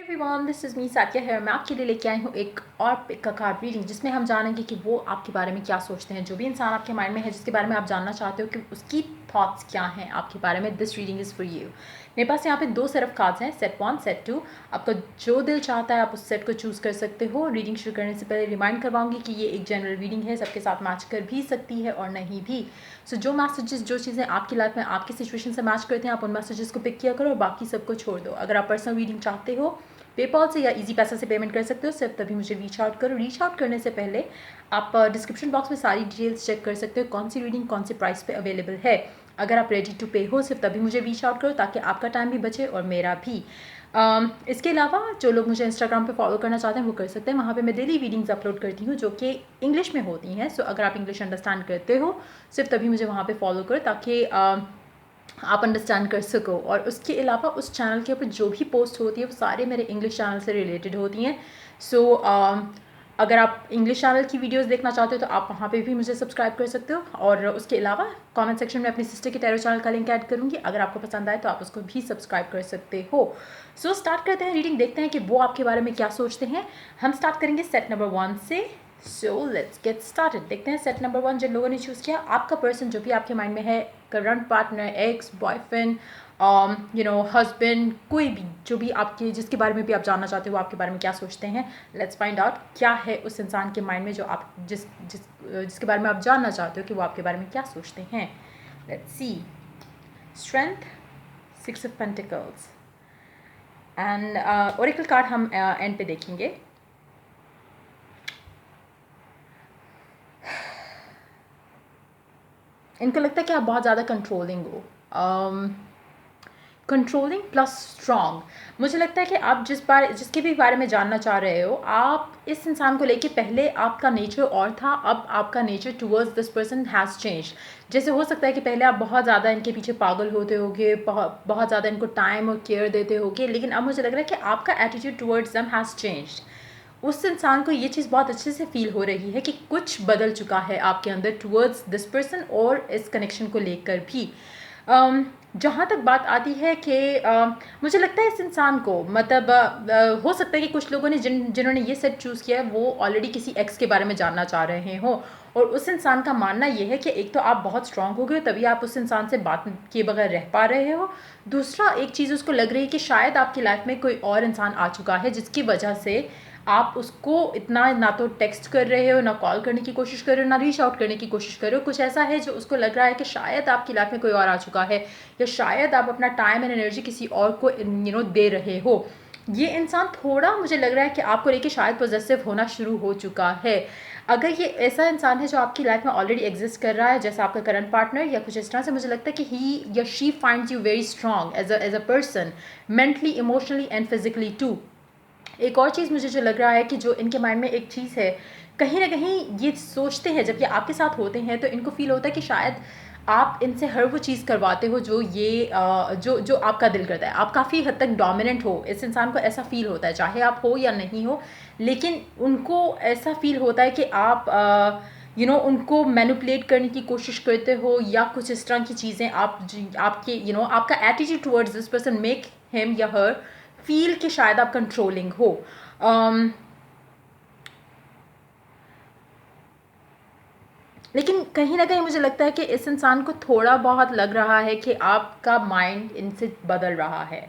Everyone, this is me Saikia है। मैं आपके लिए लेके आई हूँ एक और पिक का कार्ड रीडिंग, जिसमें हम जानेंगे कि वो आपके बारे में क्या सोचते हैं। जो भी इंसान आपके माइंड में है, जिसके बारे में आप जानना चाहते हो कि उसकी थॉट्स क्या हैं आपके बारे में, this reading is for you. मेरे पास यहाँ पे 2 सेट ऑफ कार्ड्स हैं, सेट 1 सेट 2। आपका जो दिल चाहता है आप उस सेट को चूज़ कर सकते हो। रीडिंग शुरू करने से पहले रिमाइंड करवाऊंगी कि ये एक जनरल रीडिंग है, सबके साथ मैच कर भी सकती है और नहीं भी। सो जो मैसेजेस, जो चीज़ें आपकी लाइफ में आपकी सिचुएशन से मैच करते हैं, आप उन मैसेजेस को पिक किया करो और बाकी सबको छोड़ दो। अगर आप पर्सनल रीडिंग चाहते हो, पेपॉल से या इजी पैसा से पेमेंट कर सकते हो, सिर्फ तभी मुझे रीच आउट करो। रीच आउट करने से पहले आप डिस्क्रिप्शन बॉक्स में सारी डिटेल्स चेक कर सकते हो, कौन सी रीडिंग कौन से प्राइस पे अवेलेबल है। अगर आप रेडी टू पे हो, सिर्फ तभी मुझे रीच आउट करो, ताकि आपका टाइम भी बचे और मेरा भी। इसके अलावा जो लोग मुझे इंस्टाग्राम पे फॉलो करना चाहते हैं वो कर सकते हैं। वहाँ पे मैं डेली रीडिंग्स अपलोड करती हूँ जो कि इंग्लिश में होती हैं। सो अगर आप इंग्लिश अंडरस्टैंड करते हो, सिर्फ तभी मुझे वहाँ पे फॉलो करो, ताकि आप अंडरस्टैंड कर सको। और उसके अलावा उस चैनल के ऊपर जो भी पोस्ट होती है वो सारे मेरे इंग्लिश चैनल से रिलेटेड होती हैं। सो अगर आप इंग्लिश चैनल की वीडियोस देखना चाहते हो तो आप वहाँ पे भी मुझे सब्सक्राइब कर सकते हो। और उसके अलावा कमेंट सेक्शन में अपनी सिस्टर के टैरो चैनल का लिंक ऐड करूँगी, अगर आपको पसंद आए तो आप उसको भी सब्सक्राइब कर सकते हो। सो स्टार्ट करते हैं रीडिंग, देखते हैं कि वो आपके बारे में क्या सोचते हैं। हम स्टार्ट करेंगे सेट नंबर 1 से। So let's get started. देखते हैं सेट नंबर 1 जिन लोगों ने चूज़ किया, आपका पर्सन जो भी आपके माइंड में है, current partner, x, boyfriend, husband, कोई भी, जो भी आपके, जिसके बारे में भी आप जानना चाहते हो वो आपके बारे में क्या सोचते हैं। लेट्स फाइंड आउट क्या है उस इंसान के माइंड में जो आप जिसके बारे में आप जानना चाहते हो कि वो आपके बारे में क्या सोचते हैं। Let's see. Strength, 6 of pentacles and Oracle card हम एंड पे देखेंगे। इनको लगता है कि आप बहुत ज़्यादा कंट्रोलिंग हो, कंट्रोलिंग प्लस स्ट्रॉन्ग। मुझे लगता है कि आप जिसके भी बारे में जानना चाह रहे हो, आप इस इंसान को लेके, पहले आपका नेचर और था, अब आपका nature towards this person has change. जैसे हो सकता है कि पहले आप बहुत ज़्यादा इनके पीछे पागल होते होगे, बहुत ज़्यादा इनको टाइम और केयर देते होगे, लेकिन अब मुझे लग रहा है कि आपका attitude towards them has changed. उस इंसान को ये चीज़ बहुत अच्छे से फील हो रही है कि कुछ बदल चुका है आपके अंदर टुवर्ड्स दिस पर्सन और इस कनेक्शन को लेकर भी। जहाँ तक बात आती है कि मुझे लगता है इस इंसान को, मतलब हो सकता है कि कुछ लोगों ने जिन्होंने ये सेट चूज़ किया है वो ऑलरेडी किसी एक्स के बारे में जानना चाह रहे हो। और उस इंसान का मानना ये है कि एक तो आप बहुत स्ट्रांग हो गए तभी आप उस इंसान से बात किए बगैर रह पा रहे हो। दूसरा, एक चीज़ उसको लग रही है कि शायद आपकी लाइफ में कोई और इंसान आ चुका है जिसकी वजह से आप उसको इतना ना तो टेक्स्ट कर रहे हो, ना कॉल करने की कोशिश कर रहे हो, ना रीच आउट करने की कोशिश कर रहे हो। कुछ ऐसा है जो उसको लग रहा है कि शायद आपकी लाइफ में कोई और आ चुका है, या शायद आप अपना टाइम एंड एनर्जी किसी और को दे रहे हो। ये इंसान थोड़ा, मुझे लग रहा है कि आपको लेके शायद पॉजेसिव होना शुरू हो चुका है। अगर ये ऐसा इंसान है जो आपकी लाइफ में ऑलरेडी एग्जिस्ट कर रहा है, जैसे आपका करंट पार्टनर या कुछ इस तरह से, मुझे लगता है कि ही या she finds you very strong as a person, mentally, emotionally and physically too. एक और चीज़ मुझे जो लग रहा है कि जो इनके माइंड में एक चीज़ है, कहीं ना कहीं ये सोचते हैं जब ये आपके साथ होते हैं तो इनको फील होता है कि शायद आप इनसे हर वो चीज़ करवाते हो जो जो आपका दिल करता है। आप काफ़ी हद तक डोमिनेंट हो, इस इंसान को ऐसा फील होता है, चाहे आप हो या नहीं हो, लेकिन उनको ऐसा फील होता है कि आप उनको मैनिपुलेट करने की कोशिश करते हो, या कुछ इस तरह की चीज़ें आपके आपका attitude towards this person make him या हर फील कि शायद आप कंट्रोलिंग हो। लेकिन कहीं ना कहीं मुझे लगता है कि इस इंसान को थोड़ा बहुत लग रहा है कि आपका माइंड इनसे बदल रहा है।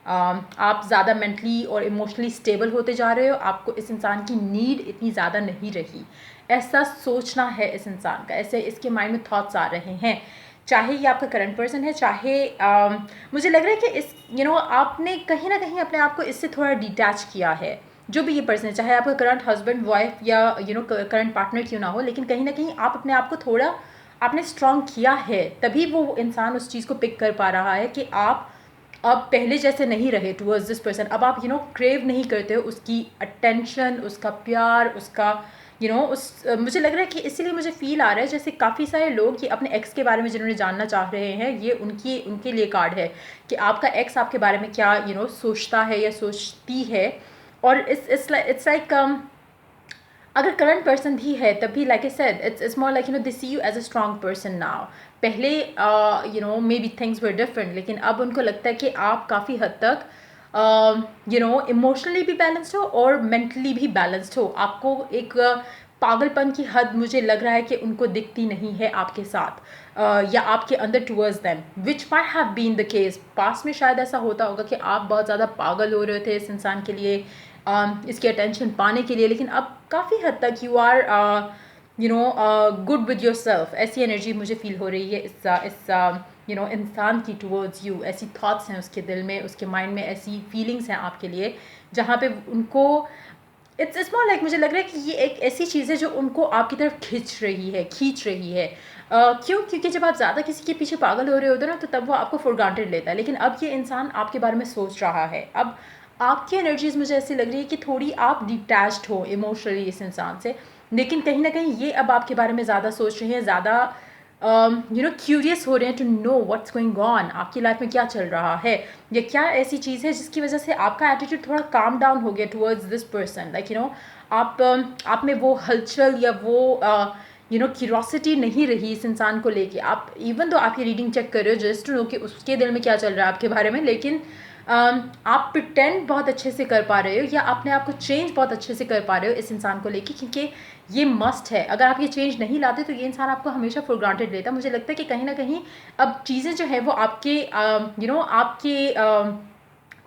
आप ज़्यादा मेंटली और इमोशनली स्टेबल होते जा रहे हो, आपको इस इंसान की नीड इतनी ज़्यादा नहीं रही, ऐसा सोचना है इस इंसान का, ऐसे इसके माइंड में थॉट्स आ रहे हैं। चाहे ये आपका करंट पर्सन है, चाहे मुझे लग रहा है कि इस आपने कहीं ना कहीं अपने आप को इससे थोड़ा डिटैच किया है। जो भी ये पर्सन है, चाहे आपका करंट हस्बैंड, वाइफ या करंट पार्टनर क्यों ना हो, लेकिन कहीं ना कहीं आप अपने आप को थोड़ा आपने स्ट्रॉन्ग किया है, तभी वो इंसान उस चीज़ को पिक कर पा रहा है कि आप अब पहले जैसे नहीं रहे टुवर्ड्स दिस पर्सन। अब आप क्रेव नहीं करते हो उसकी अटेंशन, उसका प्यार, उसका मुझे लग रहा है कि इसीलिए मुझे फील आ रहा है जैसे काफ़ी सारे लोग ये अपने एक्स के बारे में जिन्होंने जानना चाह रहे हैं, ये उनके लिए कार्ड है कि आपका एक्स आपके बारे में क्या सोचता है या सोचती है। और इट्स लाइक अगर करंट पर्सन भी है तब भी, like I said, it's more like they see you as a strong person now. पहले maybe things were different, लेकिन अब उनको लगता है कि आप काफ़ी हद तक इमोशनली भी बैलेंस्ड हो और मेंटली भी बैलेंस्ड हो। आपको एक पागलपन की हद मुझे लग रहा है कि उनको दिखती नहीं है आपके साथ या आपके अंदर towards them, which might have been the case. Past में शायद ऐसा होता होगा कि आप बहुत ज़्यादा पागल हो रहे थे इस इंसान के लिए, इसकी अटेंशन पाने के लिए, लेकिन अब काफ़ी हद तक you are good with yourself. ऐसी एनर्जी मुझे फील हो रही है इस इंसान की टूवर्ड्स यू। ऐसी थॉट्स हैं उसके दिल में, उसके माइंड में, ऐसी फीलिंग्स हैं आपके लिए जहाँ पे उनको इट्स मोर लाइक, मुझे लग रहा है कि ये एक ऐसी चीज़ है जो उनको आपकी तरफ खींच रही है। क्यों? क्योंकि जब आप ज़्यादा किसी के पीछे पागल हो रहे होते हो ना, तो तब वो आपको फॉर ग्रांटेड लेता है, लेकिन अब ये इंसान आपके बारे में सोच रहा है। अब आपकी एनर्जीज मुझे ऐसी लग रही है कि थोड़ी आप डिटैच्ड हो इमोशनली इस इंसान से, लेकिन कहीं ना कहीं ये अब आपके बारे में ज़्यादा सोच रहे हैं, ज़्यादा क्यूरियस हो रहे हैं to know what's going on, आपकी लाइफ में क्या चल रहा है, या क्या ऐसी चीज़ है जिसकी वजह से आपका एटीट्यूड थोड़ा काम डाउन हो गया टुवर्ड्स दिस पर्सन। लाइक आप में वो हलचल या वो क्यूरोसिटी नहीं रही इस इंसान को लेके। आप इवन तो आपकी रीडिंग चेक कर रहे हो जस्ट टू नो कि उसके दिल में क्या चल रहा है आपके बारे में, लेकिन आप प्रिटेंड बहुत अच्छे से कर पा रहे हो या अपने आप को चेंज बहुत अच्छे से कर पा रहे हो इस इंसान को लेके, क्योंकि ये मस्ट है। अगर आप ये चेंज नहीं लाते तो ये इंसान आपको हमेशा फॉर ग्रांटेड लेता। मुझे लगता है कि कहीं ना कहीं अब चीज़ें जो है वो आपके आपके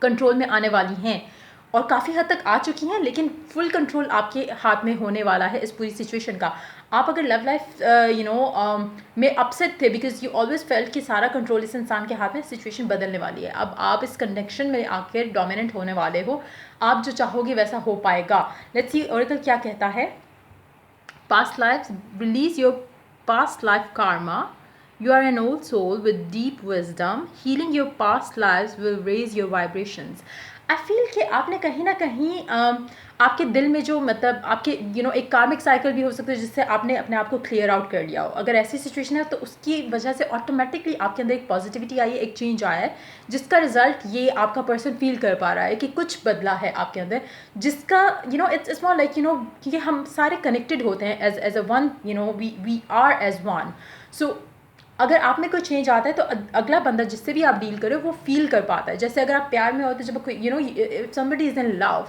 कंट्रोल में आने वाली हैं और काफ़ी हद तक आ चुकी हैं, लेकिन फुल कंट्रोल आपके हाथ में होने वाला है इस पूरी सिचुएशन का। आप अगर लव लाइफ में अपसेट थे बिकॉज यू ऑलवेज फेल्ट कि सारा कंट्रोल इस इंसान के हाथ में, सिचुएशन बदलने वाली है। अब आप इस कनेक्शन में आकर डोमिनेंट होने वाले हो, आप जो चाहोगे वैसा हो पाएगा। लेट्स सी ओरेकल क्या कहता है। Past life, release your past life karma. You are an old soul with deep wisdom. Healing your past lives will raise your vibrations. I feel कि आपने कहीं ना कहीं आपके दिल में जो मतलब आपके एक कार्मिक साइकिल भी हो सकता है जिससे आपने अपने आप को क्लियर आउट कर लिया हो। अगर ऐसी सिचुएशन है तो उसकी वजह से ऑटोमेटिकली आपके अंदर एक पॉजिटिविटी आई है, एक चेंज आया है, जिसका रिजल्ट ये आपका पर्सन फील कर पा रहा है कि कुछ बदला है आपके अंदर, जिसका इट्स नॉट लाइक क्योंकि हम सारे कनेक्टेड होते हैं as a one, we are as one. So अगर आप में कोई चेंज आता है तो अगला बंदा जिससे भी आप डील करो वो फील कर पाता है। जैसे अगर आप प्यार में होते, जब कोई समबडी इज़ इन लव,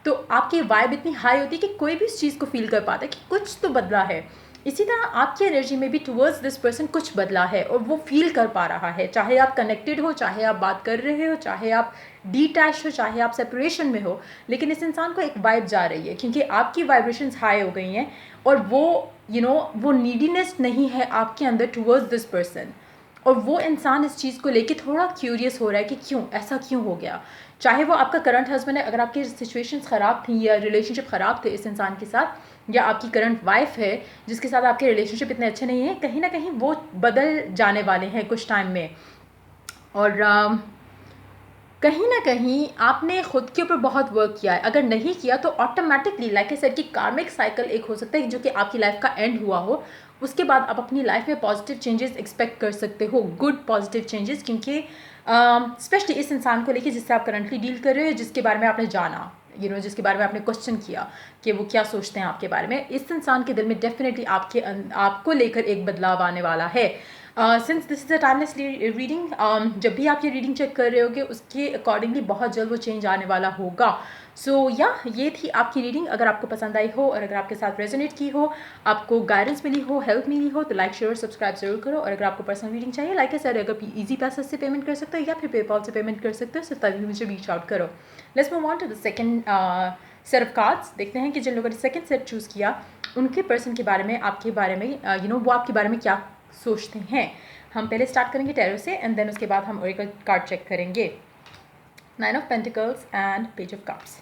तो आपकी वाइब इतनी हाई होती है कि कोई भी इस चीज़ को फील कर पाता है कि कुछ तो बदला है। इसी तरह आपकी एनर्जी में भी टुवर्ड्स दिस पर्सन कुछ बदला है और वो फील कर पा रहा है, चाहे आप कनेक्टेड हो, चाहे आप बात कर रहे हो, चाहे आप डिटैच हो, चाहे आप सेपरेशन में हो, लेकिन इस इंसान को एक वाइब जा रही है क्योंकि आपकी वाइब्रेशंस हाई हो गई हैं और वो वो नीडीनेस नहीं है आपके अंदर टुवर्ड्स दिस पर्सन। और वो इंसान इस चीज़ को लेके थोड़ा क्यूरियस हो रहा है कि क्यों ऐसा क्यों हो गया। चाहे वो आपका करंट हस्बैंड है, अगर आपकी सिचुएशंस ख़राब थी या रिलेशनशिप ख़राब थे इस इंसान के साथ, या आपकी करंट वाइफ है जिसके साथ आपके रिलेशनशिप इतने अच्छे नहीं हैं, कहीं ना कहीं वो बदल जाने वाले हैं कुछ टाइम में। और कहीं ना कहीं आपने खुद के ऊपर बहुत वर्क किया है। अगर नहीं किया तो ऑटोमेटिकली लाइक आई सेड कि कार्मिक साइकिल एक हो सकता है जो कि आपकी लाइफ का एंड हुआ हो, उसके बाद आप अपनी लाइफ में पॉजिटिव चेंजेस एक्सपेक्ट कर सकते हो, गुड पॉजिटिव चेंजेस, क्योंकि स्पेशली इस इंसान को लेके जिससे आप करंटली डील कर रहे हो, जिसके बारे में आपने जाना, जिसके बारे में आपने क्वेश्चन किया कि वो क्या सोचते हैं आपके बारे में, इस इंसान के दिल में डेफिनेटली आपको लेकर एक बदलाव आने वाला है। Since this is a timeless reading, जब भी आप ये रीडिंग चेक कर रहे होगे उसके अकॉर्डिंगली बहुत जल्द वो चेंज आने वाला होगा। सो ये थी आपकी रीडिंग। अगर आपको पसंद आई हो और अगर आपके साथ रेजोनेट की हो, आपको गाइडेंस मिली हो, हेल्प मिली हो, तो लाइक शेयर सब्सक्राइब जरूर करो। और अगर आपको पर्सनल रीडिंग चाहिए, लाइक है सर, अगर ईजी पैसेज से पेमेंट कर सकते हो या फिर पेपॉल से पेमेंट कर सकते हो, सिर्फ तभी मुझे रीच आउट करो। Let's move on to the second set of cards. देखते हैं कि जिन लोगों ने सेकंड सेट चूज़ किया उनके पर्सन के बारे में, आपके बारे में वो आपके बारे में क्या सोचते हैं। हम पहले स्टार्ट करेंगे टैरो से एंड देन उसके बाद हम ओरेकल कार्ड चेक करेंगे। 9 of pentacles and page of cups.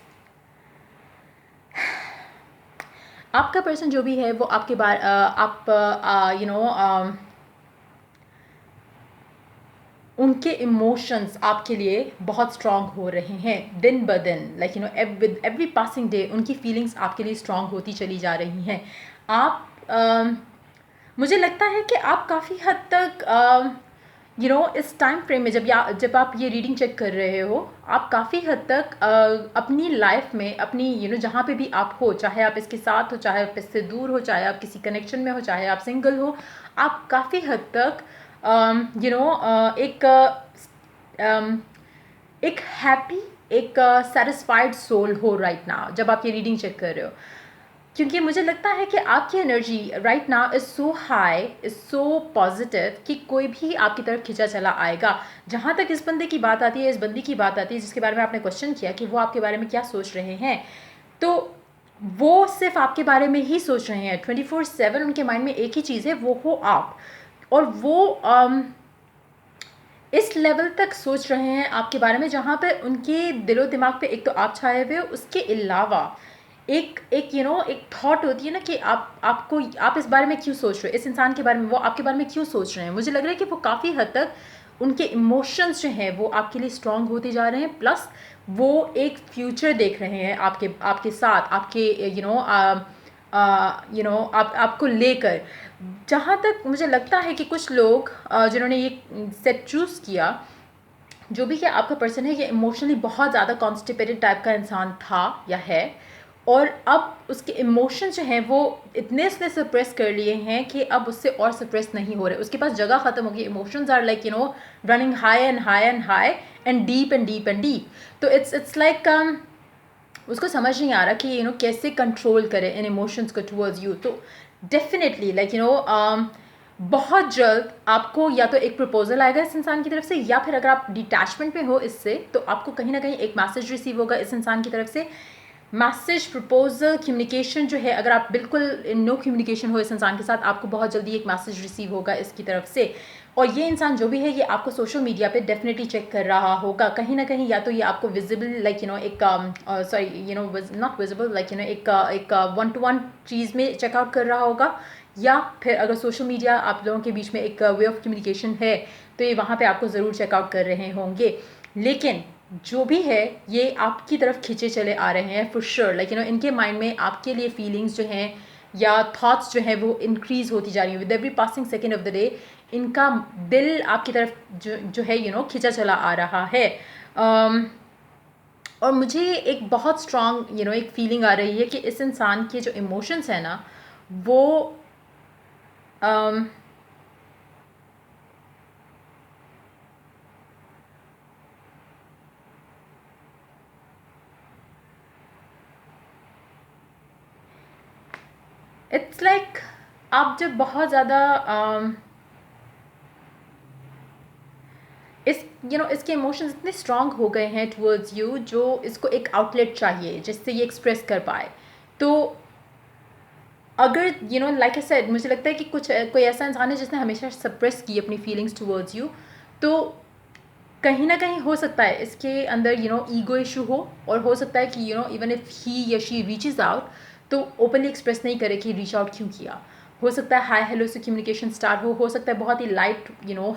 आपका पर्सन जो भी है वो आपके बारे उनके इमोशंस आपके लिए बहुत स्ट्रॉन्ग हो रहे हैं दिन ब दिन। Like with every passing day उनकी फीलिंग्स आपके लिए स्ट्रॉन्ग होती चली जा रही हैं। आप मुझे लगता है कि आप काफ़ी हद तक इस टाइम फ्रेम में जब आप ये रीडिंग चेक कर रहे हो, आप काफ़ी हद तक अपनी लाइफ में अपनी जहाँ पे भी आप हो, चाहे आप इसके साथ हो, चाहे आप इससे दूर हो, चाहे आप किसी कनेक्शन में हो, चाहे आप सिंगल हो, आप काफ़ी हद तक एक हैप्पी एक सेटिस्फाइड सोल हो राइट नाउ जब आप ये रीडिंग चेक कर रहे हो, क्योंकि मुझे लगता है कि आपकी energy right now is so high, is so positive कि कोई भी आपकी तरफ खिंचा चला आएगा। जहाँ तक इस बंदे की बात आती है, इस बंदी की बात आती है जिसके बारे में आपने क्वेश्चन किया कि वो आपके बारे में क्या सोच रहे हैं, तो वो सिर्फ आपके बारे में ही सोच रहे हैं 24/7। उनके माइंड में एक ही चीज़ है, वो हो आप। और वो इस लेवल तक सोच रहे हैं आपके बारे में जहाँ पे उनके दिलो दिमाग पे एक तो आप छाए हुए हो, उसके अलावा एक एक एक थॉट होती है ना कि आप इस बारे में क्यों सोच रहे हो, इस इंसान के बारे में, वो आपके बारे में क्यों सोच रहे हैं। मुझे लग रहा है कि वो काफ़ी हद तक उनके इमोशंस जो हैं वो आपके लिए स्ट्रांग होते जा रहे हैं, प्लस वो एक फ्यूचर देख रहे हैं आपके आपके साथ, आपके आपको लेकर। जहाँ तक मुझे लगता है कि कुछ लोग जिन्होंने ये सेट चूज़ किया, जो भी कि आपका पर्सन है, ये इमोशनली बहुत ज़्यादा कॉन्स्टिपेटेड टाइप का इंसान था या है, और अब उसके इमोशंस जो हैं वो इतने उसने सप्रेस कर लिए हैं कि अब उससे और सप्रेस नहीं हो रहे, उसके पास जगह ख़त्म हो गई। Emotions are like running high and high and high and deep and deep and deep. तो इट्स लाइक उसको समझ नहीं आ रहा कि कैसे कंट्रोल करे इन इमोशंस को टुवर्ड्स यू। तो डेफिनेटली लाइक बहुत जल्द आपको या तो एक प्रपोजल आएगा इस इंसान की तरफ से, या फिर अगर आप डिटैचमेंट में हो इससे तो आपको कहीं ना कहीं एक मैसेज रिसीव होगा इस इंसान की तरफ से। मैसेज, प्रपोजल, कम्युनिकेशन जो है, अगर आप बिल्कुल इन नो कम्युनिकेशन हो इस इंसान के साथ, आपको बहुत जल्दी एक मैसेज रिसीव होगा इसकी तरफ से। और ये इंसान जो भी है ये आपको सोशल मीडिया पे डेफिनेटली चेक कर रहा होगा कहीं ना कहीं, या तो ये आपको विजिबल लाइक एक सॉरी नॉट विजिबल लाइक एक 1-to-1 चीज़ में चेकआउट कर रहा होगा, या फिर अगर सोशल मीडिया आप लोगों के बीच में एक वे ऑफ कम्युनिकेशन है तो ये वहाँ पे आपको ज़रूर चेकआउट कर रहे होंगे। लेकिन जो भी है ये आपकी तरफ खींचे चले आ रहे हैं फॉर श्योर। लाइक इनके माइंड में आपके लिए फीलिंग्स जो हैं या थॉट्स जो हैं वो इंक्रीज़ होती जा रही हैं with every passing second of the day. इनका दिल आपकी तरफ जो है खिंचा चला आ रहा है। और मुझे एक बहुत स्ट्रॉन्ग एक फीलिंग आ रही है कि इस इंसान के जो इमोशंस हैं ना वो इट्स लाइक आप जब बहुत ज़्यादा इसके इमोशंस इतने स्ट्रांग हो गए हैं टुवर्ड्स यू, जो इसको एक आउटलेट चाहिए जिससे ये एक्सप्रेस कर पाए। तो अगर लाइक आई सेड, मुझे लगता है कि कोई ऐसा इंसान है जिसने हमेशा सप्रेस की अपनी फीलिंग्स टुवर्ड्स यू, तो कहीं ना कहीं हो सकता है इसके अंदर ईगो इशू हो, और हो सकता है कि इवन इफ ही या शी रीचेज आउट तो ओपनली एक्सप्रेस नहीं करे कि रीच आउट क्यों किया। हो सकता है हाय हेलो से कम्युनिकेशन स्टार्ट हो सकता है बहुत ही लाइट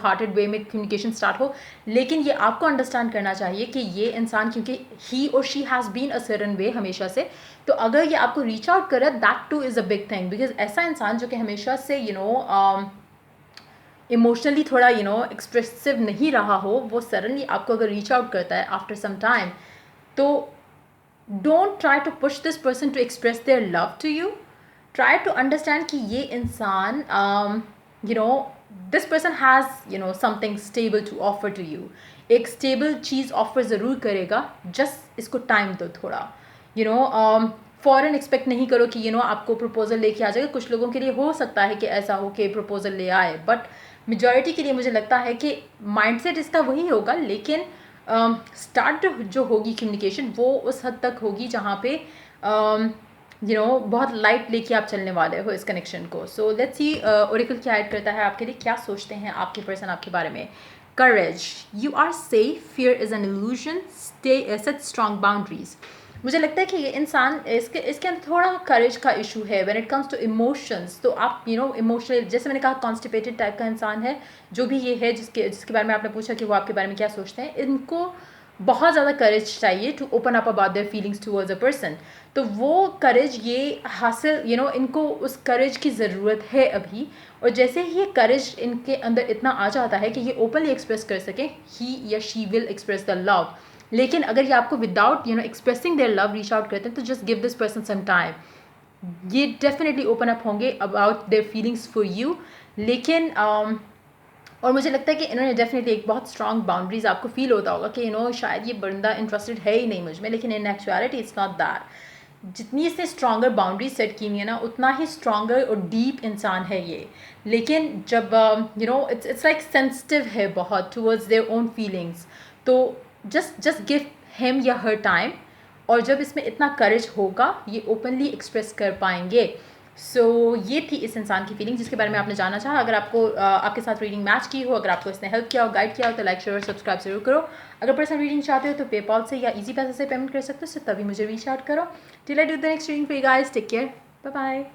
हार्टेड वे में कम्युनिकेशन स्टार्ट हो, लेकिन ये आपको अंडरस्टैंड करना चाहिए कि ये इंसान, क्योंकि ही और she has been a certain way हमेशा से, तो अगर ये आपको रीच आउट करे that too is a big thing. Because ऐसा इंसान जो कि हमेशा से इमोशनली थोड़ा एक्सप्रेसिव नहीं रहा हो, वो सडनली आपको अगर रीच आउट करता है आफ्टर सम टाइम, तो don't try to push this person to express their love to you. Try to understand कि ये इंसान this person has something stable to offer to you. एक स्टेबल चीज़ ऑफर ज़रूर करेगा, जस्ट इसको टाइम दो थोड़ा। फ़ौरन एक्सपेक्ट नहीं करो कि आपको प्रपोजल लेके आ जाएगा। कुछ लोगों के लिए हो सकता है कि ऐसा हो कि प्रपोजल ले आए, बट मेजॉरिटी के लिए मुझे लगता है कि माइंडसेट इसका वही होगा, लेकिन स्टार्ट जो होगी कम्युनिकेशन वो उस हद तक होगी जहाँ पे बहुत लाइट लेके आप चलने वाले हो इस कनेक्शन को। सो लेट्स सी ओरेकल क्या ऐड करता है आपके लिए, क्या सोचते हैं आपके पर्सन आपके बारे में। Courage, you are safe, fear is an illusion, stay set strong boundaries. मुझे लगता है कि ये इंसान इसके अंदर थोड़ा करेज का इशू है when it comes to emotions. तो आप इमोशनल, जैसे मैंने कहा कॉन्स्टिपेटेड टाइप का इंसान है जो भी ये है, जिसके बारे में आपने पूछा कि वो आपके बारे में क्या सोचते हैं, इनको बहुत ज़्यादा करेज चाहिए to open up about their feelings towards a person. तो वो करेज ये हासिल इनको उस करेज की ज़रूरत है अभी। और जैसे ही ये करेज इनके अंदर इतना आ जाता है कि ये ओपनली एक्सप्रेस कर सकें, ही या she will express the love. लेकिन अगर ये आपको without expressing their love reach out करते हैं, तो just give this person some time. ये डेफिनेटली ओपन अप होंगे about their feelings for you. लेकिन और मुझे लगता है कि इन्होंने डेफिनेटली एक बहुत स्ट्रॉन्ग बाउंड्रीज, आपको फील होता होगा कि शायद ये बंदा इंटरेस्टेड है ही नहीं मुझ में, लेकिन इन एक्चुअलिटी इट्स नॉट दैट। जितनी इसने स्ट्रॉन्गर बाउंड्रीज सेट की हुई है ना, उतना ही स्ट्रॉन्गर और डीप इंसान है ये। लेकिन जब इट्स लाइक सेंसिटिव है बहुत टूवर्ड्स देयर ओन फीलिंग्स, तो जस्ट गिव हिम या हर टाइम, और जब इसमें इतना करेज होगा ये ओपनली एक्सप्रेस कर पाएंगे। सो ये थी इस इंसान की फीलिंग जिसके बारे में आपने जानना चाहा। अगर आपको आपके साथ रीडिंग मैच की हो, अगर आपको इसने हेल्प किया हो, गाइड किया हो, तो लाइक शेयर और सब्सक्राइब जरूर करो। अगर पर्सनल रीडिंग चाहते हो तो पेपॉल से या इजी पैसे से पेमेंट कर सकते हो, तो तभी मुझे रीच आउट करो। Till I do the next reading for you guys, take care, bye bye.